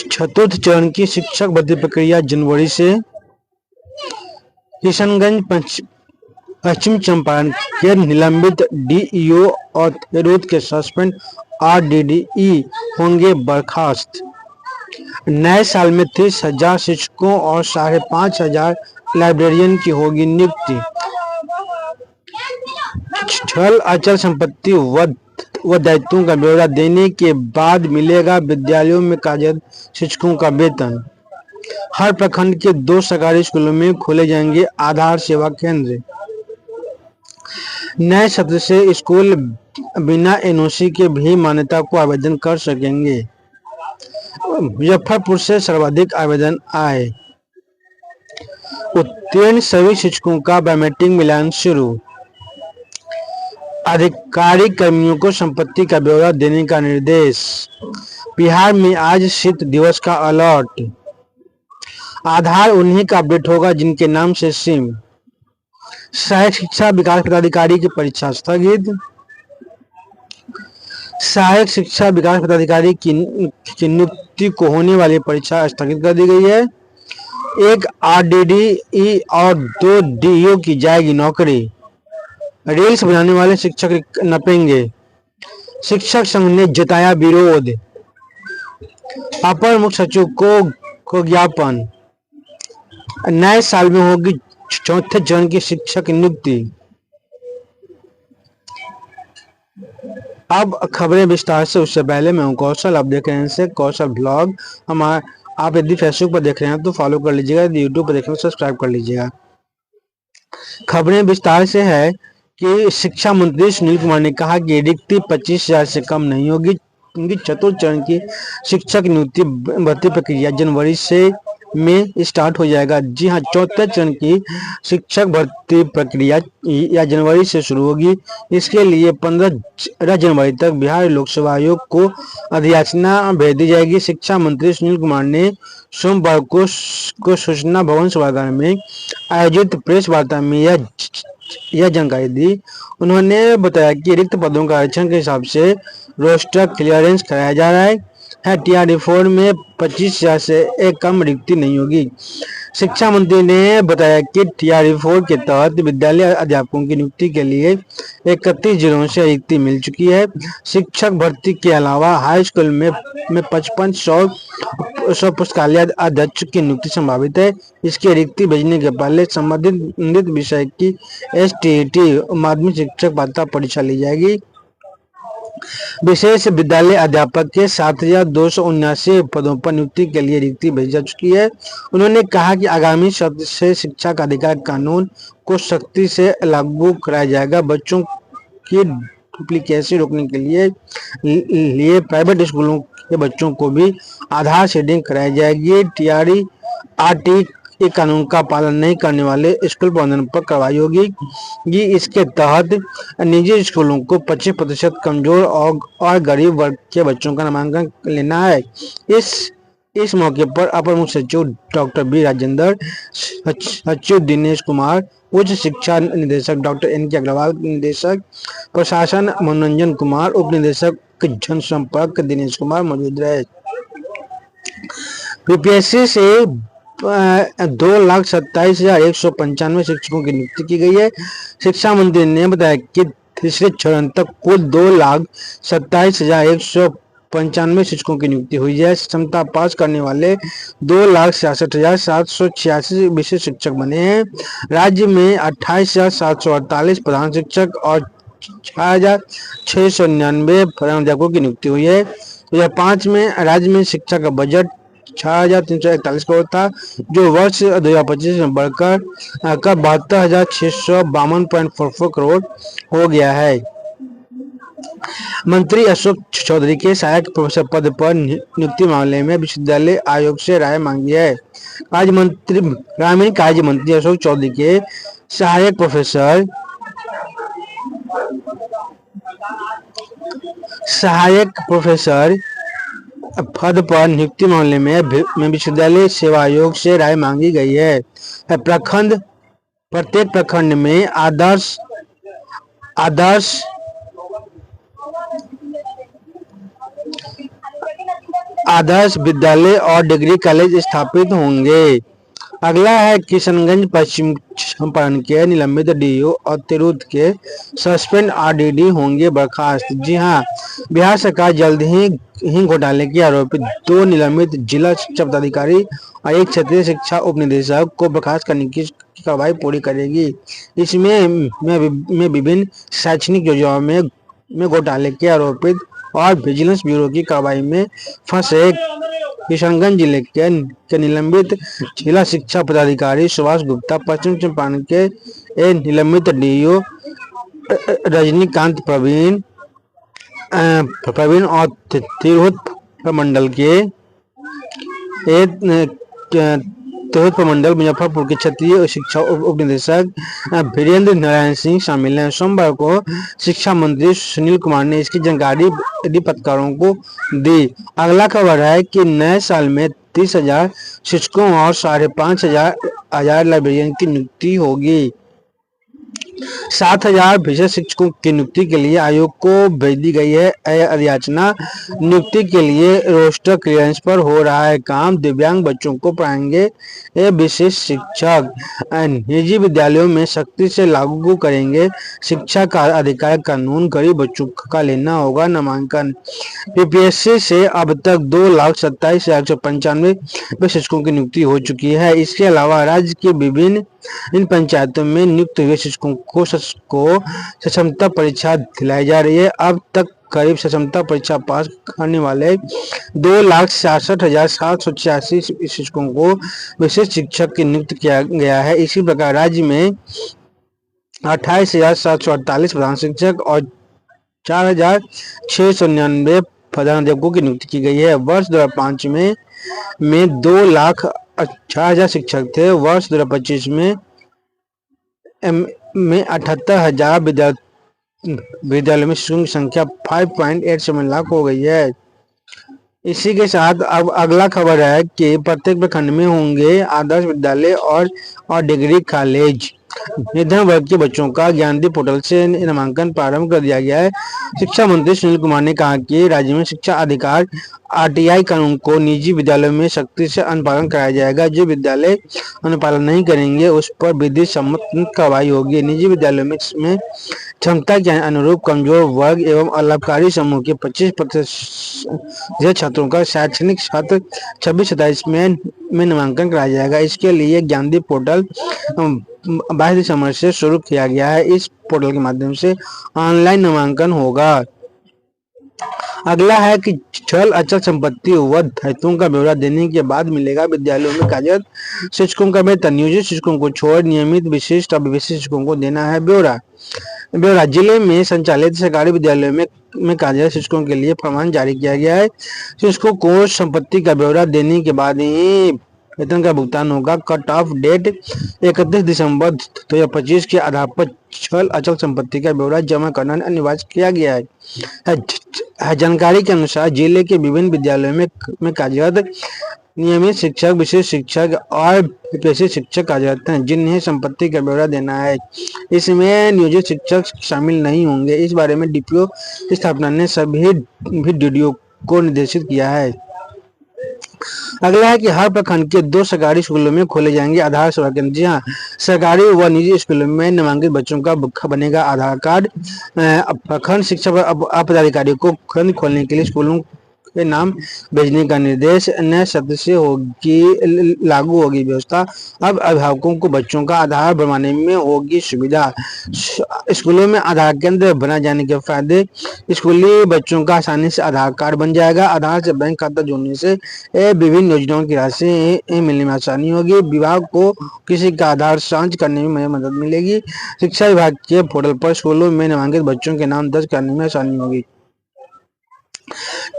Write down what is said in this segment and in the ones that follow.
चतुर्थ चरण की शिक्षक भर्ती प्रक्रिया जनवरी से। किशनगंज पश्चिम चंपारण के निलंबित डीईओ और थिरोद के सस्पेंड आरडीडीई होंगे बर्खास्त। नए साल में 30,000 शिक्षकों और 5,500 लाइब्रेरियन की होगी नियुक्ति। छल अचल संपत्ति व दायित्वों का ब्यौरा देने के बाद मिलेगा विद्यालयों में कार्यरत शिक्षकों का वेतन। हर प्रखंड के 2 सरकारी स्कूलों में खोले जाएंगे आधार सेवा केंद्र। नए सत्र से स्कूल बिना एनओसी के भी मान्यता को आवेदन कर सकेंगे। मुजफ्फरपुर से सर्वाधिक आवेदन आए। उत्तीर्ण सभी शिक्षकों का बायोमेट्रिक मिलान शुरू। अधिकारी कर्मियों को संपत्ति का ब्यौरा देने का निर्देश। बिहार में आज शीत दिवस का अलर्ट। आधार उन्हीं का अपडेट होगा जिनके नाम से सिम। सहायक शिक्षा विकास पदाधिकारी की परीक्षा स्थगित। सहायक शिक्षा विकास पदाधिकारी की नियुक्ति को होने वाली परीक्षा स्थगित कर दी गई है। 1 आरडीडीई और 2 डीईओ की जाएगी नौकरी। रील्स बनाने वाले शिक्षक नपेंगे। शिक्षक संघ ने जताया विरोध। अपर मुख्य सचिव को ज्ञापन। नए साल में होगी चौथे चरण की शिक्षक नियुक्ति। अब खबरें विस्तार से। उससे पहले मैं हूं कौशल, आप देख रहे हैं कौशल ब्लॉग। आप यदि फेसबुक पर देख रहे हैं तो फॉलो कर लीजिएगा, यदि यूट्यूब पर देख रहे हैं तो सब्सक्राइब कर लीजिएगा। खबरें विस्तार से है कि शिक्षा मंत्री सुनील कुमार ने कहा कि रिक्ति 25,000 से कम नहीं होगी। उनकी चतुर्थ चरण की शिक्षक नियुक्ति भर्ती प्रक्रिया जनवरी से में स्टार्ट हो जाएगा। जी हां, चौथे चरण की शिक्षक भर्ती प्रक्रिया या जनवरी से शुरू होगी। इसके लिए 15 जनवरी तक बिहार लोक सेवा आयोग को अधियाचना भेज दी जाएगी। शिक्षा मंत्री सुनील कुमार ने सोमवार को सूचना भवन सभागार में आयोजित प्रेस वार्ता में यह जानकारी दी। उन्होंने बताया कि रिक्त पदों का आरक्षण के हिसाब से रोस्टर क्लियरेंस कराया जा रहा है। TRD4 में 25,000 से एक कम रिक्ति नहीं होगी। शिक्षा मंत्री ने बताया कि TRD4 के तहत विद्यालय अध्यापकों की नियुक्ति के लिए 31 जिलों से रिक्ति मिल चुकी है। शिक्षक भर्ती के अलावा हाई स्कूल में 55,100 पुस्तकालय अध्यक्ष की नियुक्ति संभावित है। इसकी रिक्ति भेजने के पहले संबंधित विषय की STET माध्यमिक शिक्षक पात्रता परीक्षा ली जाएगी। विशेष विद्यालय अध्यापक के 7,279 पदों पर नियुक्ति के लिए रिक्ति भेजी जा चुकी है। उन्होंने कहा कि आगामी सत्र से शिक्षा का अधिकार कानून को सख्ती से लागू कराया जाएगा। बच्चों की डुप्लीकेसी रोकने के लिए प्राइवेट स्कूलों के बच्चों को भी आधार शेडिंग कराई जाएगी। TRT के कानून का पालन नहीं करने वाले स्कूल प्रबंधन पर कार्रवाई होगी। इसके तहत निजी स्कूलों को 25% कमजोर और गरीब वर्ग के बच्चों का नामांकन लेना है। इस मौके पर अपर मुख्य सचिव डॉक्टर बी राजेंद्र, सचिव दिनेश कुमार, उच्च शिक्षा निदेशक डॉक्टर NK अग्रवाल, निदेशक प्रशासन मनोरंजन कुमार, उप निदेशक जनसंपर्क दिनेश कुमार मौजूद रहे। बीपीएससी से 2,27,195 शिक्षकों की नियुक्ति की गई है। शिक्षा मंत्री ने बताया कि तीसरे चरण तक कुल 2,27,195 शिक्षकों की नियुक्ति हुई है। क्षमता पास करने वाले 2,66,786 विशेष शिक्षक बने हैं। राज्य में 28,748 प्रधान शिक्षक और 6,699 प्रधानाध्यापकों की नियुक्ति हुई है। 2005 में राज्य में शिक्षा का बजट 6,341 करोड़ था, जो वर्ष 2025 में बढ़कर 72,652.44 करोड़ हो गया है। मंत्री अशोक चौधरी के सहायक प्रोफेसर पद पर नियुक्ति मामले में विश्वविद्यालय आयोग से राय मांगी है। ग्रामीण कार्य मंत्री अशोक चौधरी के सहायक प्रोफेसर पद पर नियुक्ति मामले में विश्वविद्यालय सेवा आयोग से राय मांगी गई है। प्रत्येक प्रखंड में आदर्श विद्यालय और डिग्री कॉलेज स्थापित होंगे। अगला है किशनगंज पश्चिम चंपारण के निलंबित डीओ और तिरहुत के सस्पेंड आरडीडी होंगे बर्खास्त। जी हाँ, बिहार सरकार जल्द ही घोटाले के आरोपित 2 निलंबित जिला शिक्षा पदाधिकारी और 1 क्षेत्रीय शिक्षा उपनिदेशक को बर्खास्त करने की कार्रवाई पूरी करेगी। इसमें में विभिन्न शैक्षणिक योजनाओं में घोटाले के आरोपित और विजिलेंस ब्यूरो की कार्रवाई में फंसे किशनगंज जिले के निलंबित जिला शिक्षा पदाधिकारी सुभाष गुप्ता, पश्चिम चंपारण के निलंबित डीओ रजनीकांत प्रवीण और तिरहुत प्रमंडल मुजफ्फरपुर के क्षेत्रीय शिक्षा उपनिदेशक वीरेंद्र नारायण सिंह शामिल हैं। सोमवार को शिक्षा मंत्री सुनील कुमार ने इसकी जानकारी पत्रकारों को दी। अगला खबर है कि नए साल में 30,000 शिक्षकों और 5,500 लाइब्रेरियन की नियुक्ति होगी। 7,000 विशेष शिक्षकों की नियुक्ति के लिए आयोग को भेज दी गई है अधियाचना। नियुक्ति के लिए रोस्टर क्लियरेंस पर हो रहा है काम। दिव्यांग बच्चों को पढ़ाएंगे विशेष शिक्षक। निजी विद्यालयों में सख्ती से लागू करेंगे शिक्षा का अधिकार कानून। गरीब बच्चों का लेना होगा नामांकन। पीपीएससी से अब तक 2,27,195 शिक्षकों की नियुक्ति हो चुकी है। इसके अलावा राज्य के विभिन्न इन पंचायतों में नियुक्त हुए शिक्षकों को सक्षमता परीक्षा दिलाई जा रही है। अब तक करीब सक्षमता परीक्षा पास करने वाले 2,66,786 शिक्षकों को विशेष शिक्षक की नियुक्त किया गया है। इसी प्रकार राज्य में 28,748 प्रधान शिक्षक और 4,699 प्रधानाध्यापकों की नियुक्ति की गई है। वर्ष 2005 में 2,04,000 शिक्षक थे। वर्ष 2025 में 78,000 विद्यालयों में शिक्षकों की संख्या 5.87 लाख हो गई है। इसी के साथ अब अगला खबर है कि प्रत्येक प्रखंड में होंगे आदर्श विद्यालय और डिग्री कॉलेज। निर्धन वर्ग के बच्चों का ज्ञानदीप पोर्टल से नामांकन प्रारंभ कर दिया गया है। शिक्षा मंत्री सुनील कुमार ने कहा कि राज्य में शिक्षा अधिकार आरटीआई कानून को निजी विद्यालयों में सख्ती से अनुपालन कराया जाएगा। जो विद्यालय अनुपालन नहीं करेंगे उस पर विधि सम्मत कार्रवाई होगी। निजी विद्यालयों में क्षमता के अनुरूप कमजोर वर्ग एवं अलाभकारी समूह के 25% छात्रों का शैक्षणिक सत्र 26-27 में नामांकन कराया जाएगा। इसके लिए ज्ञानदीप पोर्टल 22 दिसंबर से शुरू किया गया है। इस पोर्टल के माध्यम से ऑनलाइन नामांकन होगा। अगला है कि चल अचल संपत्ति व दायित्वों का ब्यौरा देने के बाद मिलेगा विद्यालयों में कार्यरत शिक्षकों का वेतन। नियोजित शिक्षकों को छोड़ नियमित विशिष्ट और विशिष्ट शिक्षकों को देना है ब्यौरा। जिले में संचालित सरकारी विद्यालयों में कार्यरत शिक्षकों के लिए फरमान जारी किया गया है। शिक्षकों को संपत्ति का ब्यौरा देने के बाद ही वेतन का भुगतान होगा। कट ऑफ डेट 31 दिसंबर 2025 के आधार पर चल अचल संपत्ति का ब्यौरा जमा करना अनिवार्य किया गया है। जानकारी के अनुसार जिले के विभिन्न विद्यालयों में कार्यरत नियमित शिक्षक, विशेष शिक्षक और पेशे शिक्षक कार्यरत हैं जिन्हें संपत्ति का ब्यौरा देना है। इसमें नियोजित शिक्षक शामिल नहीं होंगे। इस बारे में डीपीओ स्थापना ने सभी डीडीओ को निर्देशित किया है। अगला है कि हर प्रखंड के 2 सरकारी स्कूलों में खोले जाएंगे आधार सेवा केंद्र। जी हाँ, सरकारी व निजी स्कूलों में नामांकित बच्चों का बनेगा आधार कार्ड। प्रखंड शिक्षा पदाधिकारी को खंड खोलने के लिए स्कूलों के नाम भेजने का निर्देश। नए सत्र से लागू होगी व्यवस्था। अब अभिभावकों को बच्चों का आधार बनवाने में होगी सुविधा। स्कूलों में आधार केंद्र बना जाने के फायदे। स्कूली बच्चों का आसानी से आधार कार्ड बन जाएगा। आधार से बैंक खाता जोड़ने से विभिन्न योजनाओं की राशि मिलने में आसानी होगी। विभाग को किसी का आधार जांच करने में मदद मिलेगी। शिक्षा विभाग के पोर्टल पर स्कूलों में नामांकित बच्चों के नाम दर्ज करने में आसानी होगी।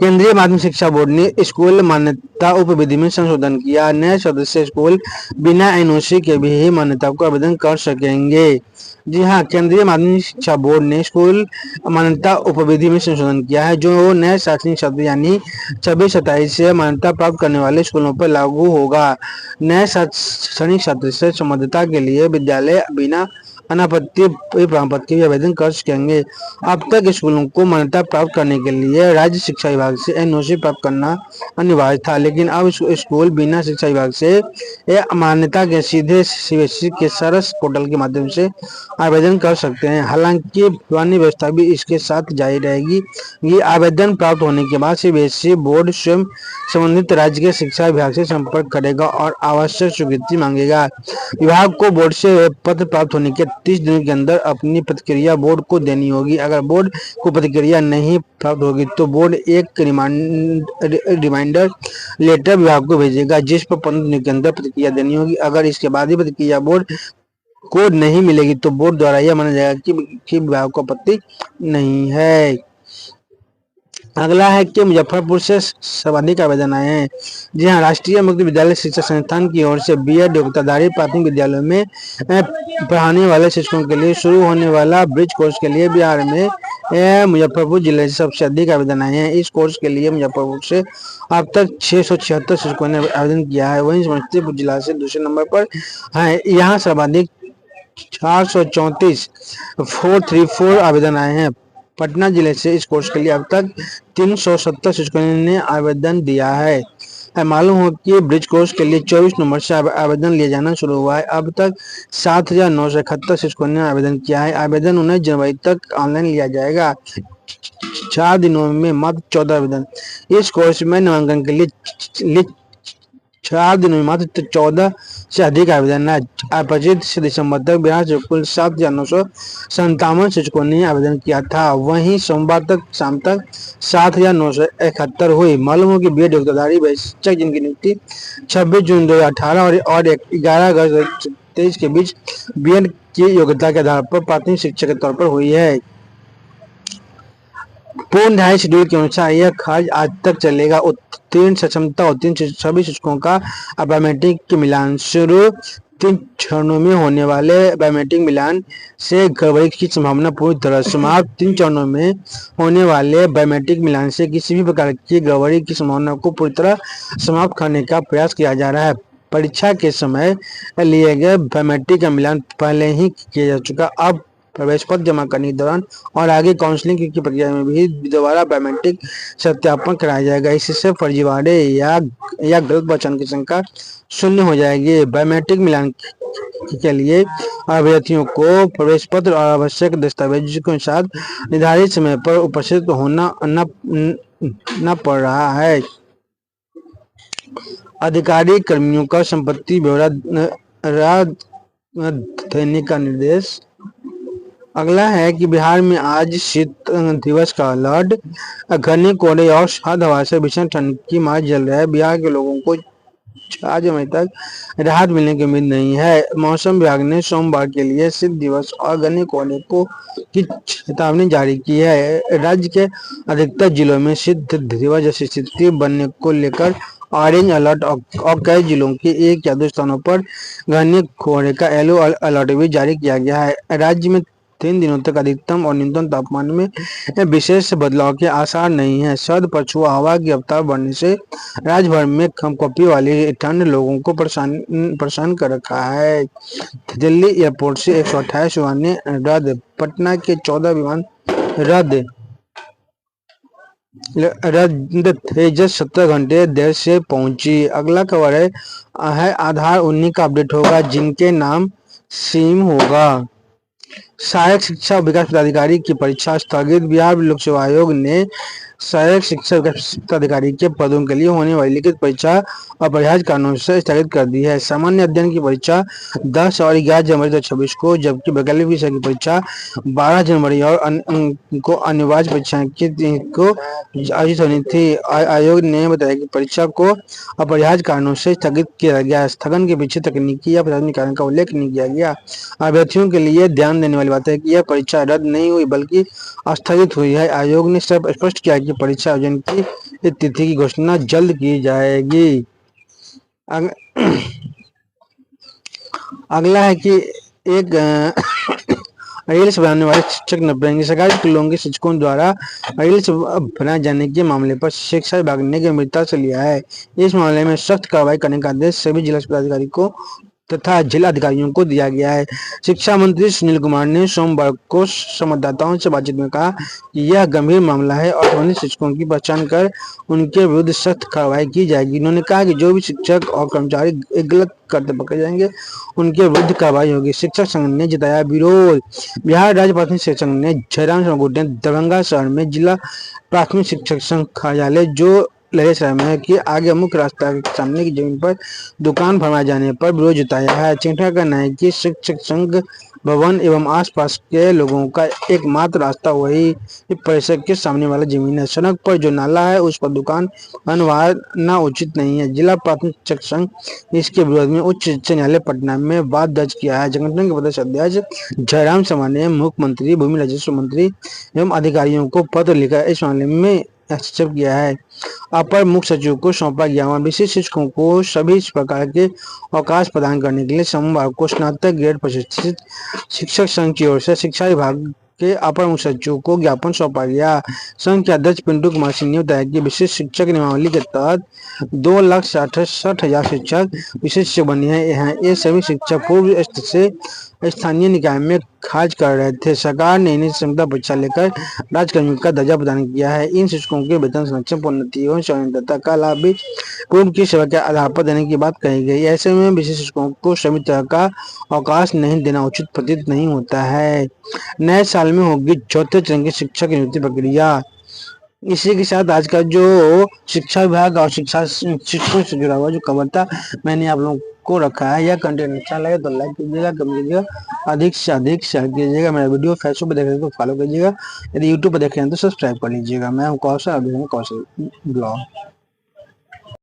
केंद्रीय माध्यमिक शिक्षा बोर्ड ने स्कूल मान्यता उपविधि में संशोधन किया। नए सदस्य स्कूल बिना एनओसी के भी मान्यता को आवेदन कर सकेंगे। जी हाँ, केंद्रीय माध्यमिक शिक्षा बोर्ड ने स्कूल मान्यता उपविधि में संशोधन किया है जो नए शैक्षणिक सत्र यानी 26-27 से मान्यता प्राप्त करने वाले स्कूलों पर लागू होगा। नए शैक्षणिक सत्र से संबद्धता के लिए विद्यालय बिना अनापत्ति प्रमाण पत्र के भी आवेदन कर सकेंगे। अब तक स्कूलों को मान्यता प्राप्त करने के लिए राज्य शिक्षा विभाग से एनओसी प्राप्त करना अनिवार्य था, लेकिन अब स्कूल बिना शिक्षा विभाग से मान्यता के सीधे सीबीएसई के सरस पोर्टल के माध्यम से आवेदन कर सकते हैं। हालांकि पुरानी व्यवस्था भी इसके साथ जारी रहेगी। ये आवेदन प्राप्त होने के बाद सीबीएसई बोर्ड स्वयं संबंधित राज्य के शिक्षा विभाग से संपर्क करेगा और आवश्यक स्वीकृति मांगेगा। विभाग को बोर्ड से पत्र प्राप्त होने के 30 दिनों के अंदर अपनी प्रतिक्रिया बोर्ड को देनी होगी। अगर बोर्ड को प्रतिक्रिया नहीं प्राप्त होगी तो बोर्ड एक रिमाइंडर लेटर विभाग को भेजेगा, जिस पर 15 दिनों के अंदर प्रतिक्रिया देनी होगी। अगर इसके बाद ही प्रतिक्रिया बोर्ड को नहीं मिलेगी तो बोर्ड द्वारा यह माना जाएगा कि विभाग को आपत्ति नहीं है। अगला है कि मुजफ्फरपुर से सर्वाधिक आवेदन आए हैं। जी हाँ, राष्ट्रीय मुक्त विद्यालय शिक्षा संस्थान की ओर से बीएड योग्यताधारी प्राथमिक विद्यालयों में पढ़ाने वाले शिक्षकों के लिए शुरू होने वाला ब्रिज कोर्स के लिए बिहार में मुजफ्फरपुर जिले से सबसे अधिक आवेदन आए हैं। इस कोर्स के लिए मुजफ्फरपुर से अब तक 676 शिक्षकों ने आवेदन किया है। वहीं समस्तीपुर जिला से दूसरे नंबर पर है। यहाँ सर्वाधिक 434 434 आवेदन आए हैं। पटना जिले से इस कोर्स के लिए अब तक 370 शिक्षकों ने आवेदन दिया है। मालूम हो कि ब्रिज कोर्स के लिए 24 नवंबर से आवेदन लिया जाना शुरू हुआ है। अब तक 7,971 शिक्षकों ने आवेदन किया है। आवेदन 19 जनवरी तक ऑनलाइन लिया जाएगा। 4 दिनों में मात्र 14 आवेदन। इस कोर्स में नामांकन के लिए 4 दिनों में मात्र 14 से अधिक आवेदन है। 25 दिसंबर तक बिहार से कुल 7,957 शिक्षकों ने आवेदन किया था। वहीं सोमवार तक शाम तक 7,971 हुई। मालूम हो कि बीएड योग्यताधारी शिक्षक जिनकी नियुक्ति 26 जून 2018 और 11 अगस्त 2023 के बीच बीएड की योग्यता के आधार पर प्राथमिक शिक्षक के तौर पर हुई है। पूर्ण ढाई शेड्यूल के अनुसार यह कार्य आज तक चलेगा। उत्तीर्ण क्षमता उत्तीर्ण सभी शिक्षकों का बायोमेट्रिक मिलान शुरू। 3 चरणों में होने वाले बायोमेट्रिक मिलान से गड़बड़ी की संभावना पूरी तरह समाप्त। 3 चरणों में होने वाले बायोमेट्रिक मिलान से किसी भी प्रकार की गड़बड़ी की संभावना को पूरी तरह समाप्त करने का प्रयास किया जा रहा है। परीक्षा के समय लिए गए बायोमेट्रिक का मिलान पहले ही किया जा चुका। अब प्रवेश पत्र जमा करने के दौरान और आगे काउंसलिंग की प्रक्रिया में भी दोबारा बायोमेट्रिक सत्यापन कराया जाएगा। इससे फर्जीवाड़े या गलत पहचान की शंका शून्य हो जाएगी। बायोमेट्रिक मिलान के लिए अभ्यर्थियों को प्रवेश पत्र और आवश्यक दस्तावेज के साथ निर्धारित समय पर उपस्थित होना न पड़ रहा है। अधिकारी कर्मियों का संपत्ति ब्यौरा देने का निर्देश। अगला है कि बिहार में आज शीत दिवस का अलर्ट। घने कोहरे और सर्द हवा से भीषण ठंड की मार चल रहा है। बिहार के लोगों को 4 जनवरी तक राहत मिलने की उम्मीद नहीं है। मौसम विभाग ने सोमवार के लिए शीत दिवस और घने कोहरे की चेतावनी जारी की है। राज्य के अधिकतर जिलों में शीत दिवस जैसी स्थिति बनने को लेकर ऑरेंज अलर्ट और कई जिलों के 1 या 2 स्थानों पर घने कोहरे का येलो अलर्ट भी जारी किया गया है। राज्य में 3 दिनों तक अधिकतम और न्यूनतम तापमान में विशेष बदलाव के आसार नहीं है। सर्द पछुआ हवा की रफ्तार बढ़ने से राज्य भर में कंपकंपी वाली ठंड लोगों को परेशान कर रखा है। दिल्ली एयरपोर्ट से 128 उड़ानें रद्द। पटना के 14 विमान रद्द। तेजस 17 घंटे देर से पहुंची। अगला खबर है आधार 19 का अपडेट होगा, जिनके नाम सीम होगा। सहायक शिक्षा विकास पदाधिकारी की परीक्षा स्थगित। बिहार लोक सेवा आयोग ने सहायक शिक्षा विकास पदाधिकारी के पदों के लिए होने वाली लिखित परीक्षा अपरिहार्य कारणों से स्थगित कर दी है। सामान्य अध्ययन की परीक्षा 10 और 11 जनवरी 2026 को, जबकि वैकल्पिक विषय की परीक्षा 12 जनवरी और अनिवार्य परीक्षाएं को आयोजित होनी थी। आयोग ने बताया कि परीक्षा को अपरिहार्य कारणों से स्थगित किया गया। स्थगन के पीछे तकनीकी या प्रशासनिक कारण का उल्लेख नहीं किया गया। अभ्यर्थियों के लिए ध्यान देने वाली बात है कि यह परीक्षा रद्द नहीं हुई बल्कि स्थगित हुई है। आयोग ने स्पष्ट किया कि परीक्षा आयोजन की तिथि की घोषणा जल्द की जाएगी। अगला है कि एक रील्स बनाने वाले शिक्षक न पड़ेंगे। सरकारी स्कूलों के शिक्षकों द्वारा रील्स बनाए जाने के मामले पर शिक्षा विभाग ने गंभीरता से लिया है। इस मामले में सख्त कार्रवाई करने का आदेश सभी जिला पदाधिकारी को तथा जिला अधिकारियों को दिया गया है। शिक्षा मंत्री सुनील कुमार ने सोमवार को संवाददाताओं से बातचीत में कहा कि यह गंभीर मामला है और संबंधित शिक्षकों की पहचान कर उनके विरुद्ध सख्त कार्रवाई की जाएगी। उन्होंने कहा कि जो भी शिक्षक और कर्मचारी गलत करते पकड़े जाएंगे उनके विरुद्ध कार्रवाई होगी। शिक्षक संघ ने जताया विरोध। बिहार राज्य प्राथमिक शिक्षक संघ ने जयराम शर्मा ने दरभंगा शहर में जिला प्राथमिक शिक्षक संघ कार्यालय जो लहेसराय में के आगे मुख्य रास्ता के सामने की जमीन पर दुकान फरमाए जाने पर विरोध जताया है। संगठन का कहना है कि शिक्षक संघ भवन एवं आसपास के लोगों का एकमात्र रास्ता वही परिसर के सामने वाला जमीन है। सड़क पर जो नाला है उस पर दुकान बनवाना उचित नहीं है। जिला प्राथमिक शिक्षक संघ इसके विरोध में उच्च न्यायालय पटना में वाद दर्ज किया है। संगठन के प्रदेश अध्यक्ष जयराम शर्मा ने मुख्यमंत्री, भूमि राजस्व मंत्री एवं अधिकारियों को पत्र लिखकर इस मामले में हस्तक्षेप किया है। अपर मुख्य सचिव को सौंपा ज्ञापन। विशेष शिक्षकों को सभी प्रकार के अवकाश प्रदान करने के लिए सोमवार को स्नातक ग्रेड प्रशिक्षित शिक्षक संघ की ओर से शिक्षा विभाग के अपर मुख्य सचिव को ज्ञापन सौंपा गया। संघ के अध्यक्ष पिंटू कुमार सिंह ने बताया कि विशेष शिक्षक नियमावली के तहत 2,68,000 शिक्षक विशेष शिक्षक बने हैं। ये सभी शिक्षक पूर्व से स्थानीय निकाय में खाज कर रहे थे। सरकार ने इन्हें क्षमता परीक्षा लेकर राजकर्मियों का दर्जा प्रदान किया है। इन शिक्षकों के वेतन संरक्षण, प्रोन्नति एवं स्वाधीनता का लाभ भी पूर्व की सेवा के आधार पर देने की बात कही गई। ऐसे में विशेष शिक्षकों को सभी तरह का अवकाश नहीं देना उचित प्रतीत नहीं होता है। नए साल में होगी चौथे चरण की शिक्षक नियुक्ति प्रक्रिया। इसी के साथ आज का जो शिक्षा विभाग और शिक्षकों से जुड़ा हुआ जो खबर था मैंने आप लोगों को रखा है। यह कंटेंट अच्छा लगे तो लाइक कीजिएगा, कमेंट कीजिएगा, अधिक से अधिक शेयर कीजिएगा। मेरा वीडियो फेसबुक पर देख रहे हैं तो फॉलो कीजिएगा, यदि यूट्यूब पर देख रहे हैं तो सब्सक्राइब कर लीजिएगा। मैं हूँ कौशल, अभी कौशल ब्लॉग।